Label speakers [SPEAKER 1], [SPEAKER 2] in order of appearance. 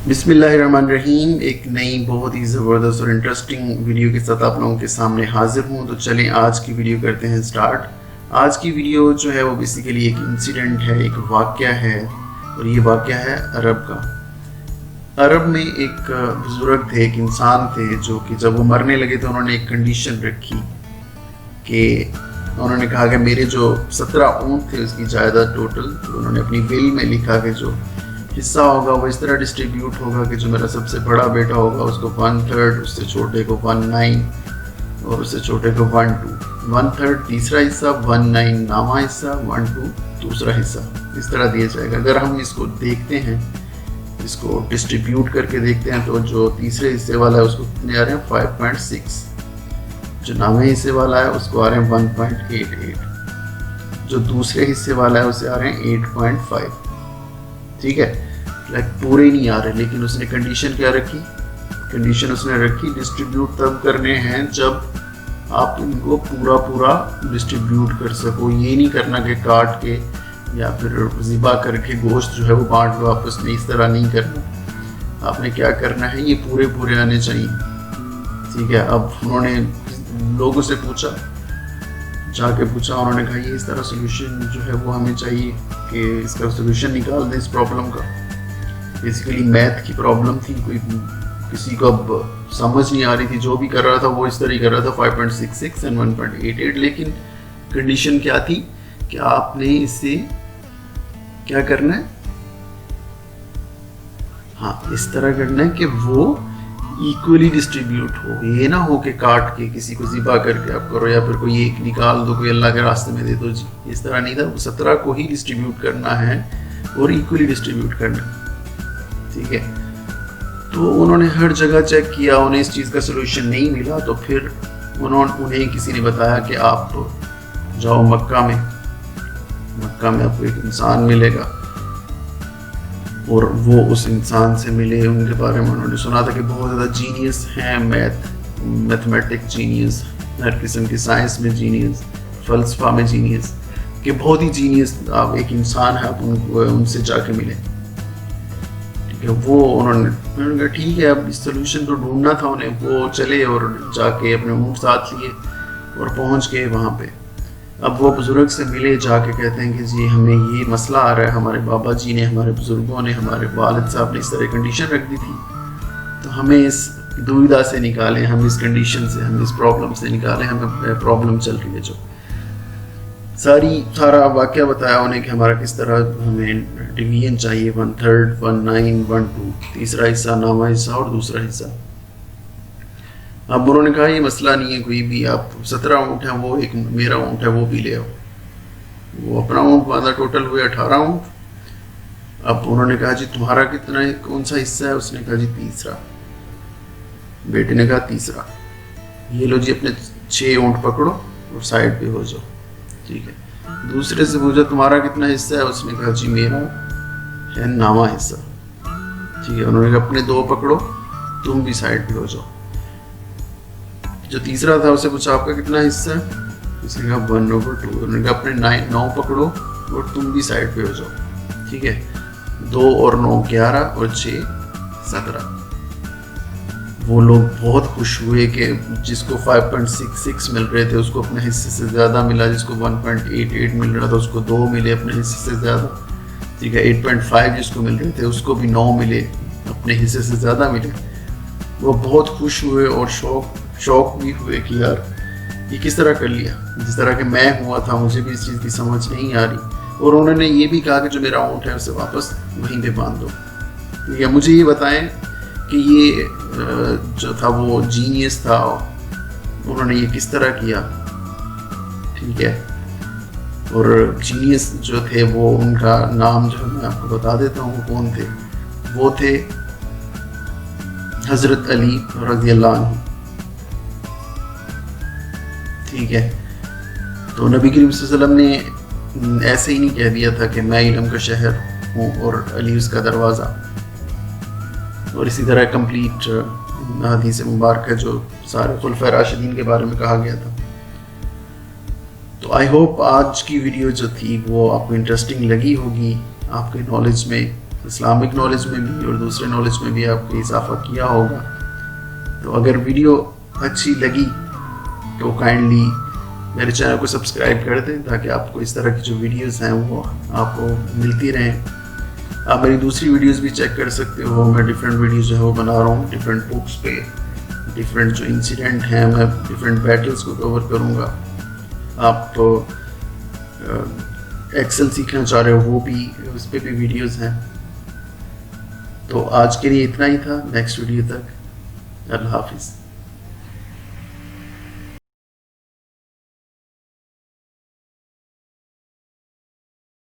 [SPEAKER 1] بسم اللہ الرحمن الرحیم. ایک نئی بہت ہی زبردست اور انٹرسٹنگ ویڈیو کے ساتھ آپ لوگوں کے سامنے حاضر ہوں. تو چلیں آج کی ویڈیو کرتے ہیں سٹارٹ. آج کی ویڈیو جو ہے وہ بیسیکلی ایک انسیڈنٹ ہے, ایک واقعہ ہے, اور یہ واقعہ ہے عرب کا. عرب میں ایک بزرگ تھے, ایک انسان تھے, جو کہ جب وہ مرنے لگے تو انہوں نے ایک کنڈیشن رکھی کہ انہوں نے کہا کہ میرے جو 17 اونٹ تھے اس کی جائیداد ٹوٹل, انہوں نے اپنی ول میں لکھا کہ جو حصہ ہوگا وہ اس طرح ڈسٹریبیوٹ ہوگا کہ جو میرا سب سے بڑا بیٹا ہوگا اس کو 1/3, اس سے چھوٹے کو 1/9 اور اس سے چھوٹے کو 1/2. 1/3 تیسرا حصہ, 1/9 نامہ حصہ, 1/2 دوسرا حصہ, اس طرح دیا جائے گا. اگر ہم اس کو دیکھتے ہیں, اس کو ڈسٹریبیوٹ کر کے دیکھتے ہیں, تو جو تیسرے حصے والا ہے اس کو کتنے آ رہے ہیں 5.6, جو نامے حصے والا ہے اس کو آ رہے ہیں 1.88, جو دوسرے حصے والا ہے اسے آ رہے ہیں 8.5. ٹھیک ہے, پورے ہی نہیں آ رہے. لیکن اس نے کنڈیشن کیا رکھی, کنڈیشن اس نے رکھی ڈسٹریبیوٹ تب کرنے ہیں جب آپ ان کو پورا ڈسٹریبیوٹ کر سکو. یہ نہیں کرنا کہ کاٹ کے یا پھر ذبح کر کے گوشت جو ہے وہ بانٹ لو آپس میں, اس طرح نہیں کرنا. آپ نے کیا کرنا ہے, یہ پورے آنے چاہیے. ٹھیک ہے, اب انہوں نے لوگوں سے پوچھا, جا کے پوچھا, انہوں نے کہا یہ اس طرح سولوشن جو ہے وہ ہمیں چاہیے کہ اس کا سولوشن نکال دیں اس پرابلم کا. بیسیکلی میتھ کی پرابلم تھی, کوئی کسی کو اب سمجھ نہیں آ رہی تھی, جو بھی کر رہا تھا وہ اس طرح کر رہا تھا 5.66 and 1.88. لیکن کنڈیشن کیا تھی کہ آپ نے اس سے کیا کرنا ہے, ہاں اس طرح کرنا ہے کہ وہ ایکولی ڈسٹریبیوٹ ہو. یہ نہ ہو کہ کاٹ کے کسی کو ذبح کر کے آپ کرو, یا پھر کوئی ایک نکال دو, کوئی اللہ کے راستے میں دے دو. جی اس طرح نہیں تھا, 17 کو ہی ڈسٹریبیوٹ کرنا ہے اور ایکولی ڈسٹریبیوٹ کرنا ہے. ٹھیک ہے, تو انہوں نے ہر جگہ چیک کیا, انہیں اس چیز کا سولوشن نہیں ملا. تو پھر انہیں کسی نے بتایا کہ آپ جاؤ مکہ میں آپ کو ایک انسان ملے گا, اور وہ اس انسان سے ملے. ان کے بارے میں انہوں نے سنا تھا کہ بہت زیادہ جینیس ہیں, میتھمیٹک جینیس, ہر قسم کی سائنس میں جینیس, فلسفہ میں جینیس, کہ بہت ہی جینیس آپ ایک انسان ہے, آپ ان سے جا کے ملیں. وہ انہوں نے کہا ٹھیک ہے, اب اس سولوشن تو ڈھونڈنا تھا انہیں. وہ چلے اور جا کے اپنے اونٹ ساتھ لیے اور پہنچ گئے وہاں پہ. اب وہ بزرگ سے ملے, جا کے کہتے ہیں کہ جی ہمیں یہ مسئلہ آ رہا ہے, ہمارے بابا جی نے, ہمارے بزرگوں نے, ہمارے والد صاحب نے اس طرح کنڈیشن رکھ دی تھی, تو ہمیں اس دویدھا سے نکالیں, ہم اس کنڈیشن سے, ہم اس پرابلم سے نکالیں, ہمیں پرابلم چل رہی ہے. جو سارا واقعہ بتایا انہیں کہ ہمارا کس طرح ہمیں ڈویژن چاہیے, 1/3, 1/9, 1/2, تیسرا حصہ نامہ حصہ اور دوسرا حصہ. اب انہوں نے کہا یہ مسئلہ نہیں ہے کوئی بھی, آپ 17 اونٹ ہیں, وہ ایک میرا اونٹ ہے وہ بھی لے آؤ. وہ اپنا اونٹ باندھا, ٹوٹل ہوئے 18 اونٹ. اب انہوں نے کہا جی تمہارا کتنا ہے, کون سا حصہ ہے؟ اس نے کہا جی تیسرا. بیٹے نے کہا تیسرا. یہ لو جی اپنے 6 اونٹ پکڑو اور سائڈ پہ ہو جاؤ. ٹھیک ہے, دوسرے سے پوچھا تمہارا کتنا حصہ ہے؟ اس نے کہا جی میرا ہے نامہ حصہ. ٹھیک ہے, انہوں نے کہا اپنے 2 پکڑو, تم بھی سائڈ پہ ہو جاؤ. جو تیسرا تھا اسے پوچھا آپ کا کتنا حصہ ہے؟ اس نے کہا 1/2. انہوں نے کہا اپنے 9 پکڑو اور تم بھی سائڈ پہ ہو جاؤ. ٹھیک ہے, 2 اور 9 11 اور 6 17. وہ لوگ بہت خوش ہوئے کہ جس کو 5.66 مل رہے تھے اس کو اپنے حصے سے زیادہ ملا, جس کو 1.88 مل رہا تھا اس کو 2 ملے اپنے حصے سے زیادہ. ٹھیک ہے, 8.5 جس کو مل رہے تھے اس کو بھی 9 ملے, اپنے حصے سے زیادہ ملے. وہ بہت خوش ہوئے اور شوق بھی ہوئے کہ یار یہ کس طرح کر لیا, جس طرح کہ میں ہوا تھا, مجھے بھی اس چیز کی سمجھ نہیں آ رہی. اور انہوں نے یہ بھی کہا کہ جو میرا اونٹ ہے اسے واپس وہیں پہ باندھ دو. ٹھیک ہے, مجھے یہ بتائیں کہ یہ جو تھا وہ جینیس تھا, انہوں نے یہ کس طرح کیا. ٹھیک ہے, اور جینیس جو تھے وہ ان کا نام جو میں آپ کو بتا دیتا ہوں وہ کون تھے. وہ تھے حضرت علی رضی اللہ عنہ. ٹھیک ہے, تو نبی کریم صلی اللہ علیہ وسلم نے ایسے ہی نہیں کہہ دیا تھا کہ میں علم کا شہر ہوں اور علی اس کا دروازہ, اور اسی طرح کمپلیٹ حدیث مبارک ہے جو سارے خلفائے راشدین کے بارے میں کہا گیا تھا. تو آئی ہوپ آج کی ویڈیو جو تھی وہ آپ کو انٹرسٹنگ لگی ہوگی, آپ کے نالج میں اسلامک نالج میں بھی اور دوسرے نالج میں بھی آپ کو اضافہ کیا ہوگا. تو اگر ویڈیو اچھی لگی تو کائنڈلی میرے چینل کو سبسکرائب کر دیں تاکہ آپ کو اس طرح کی جو ویڈیوز ہیں وہ آپ کو ملتی رہیں. آپ میری دوسری ویڈیوز بھی چیک کر سکتے ہو. میں ڈفرینٹ ویڈیوز جو ہے وہ بنا رہا ہوں ڈفرینٹ بکس پہ. ڈفرینٹ جو انسیڈنٹ ہیں میں ڈفرینٹ بیٹلز کو کور کروں گا. آپ ایکسل سیکھنا چاہ رہے ہو وہ بھی اس پہ بھی ویڈیوز ہیں. تو آج کے لیے اتنا ہی تھا. نیکسٹ ویڈیو تک اللہ حافظ.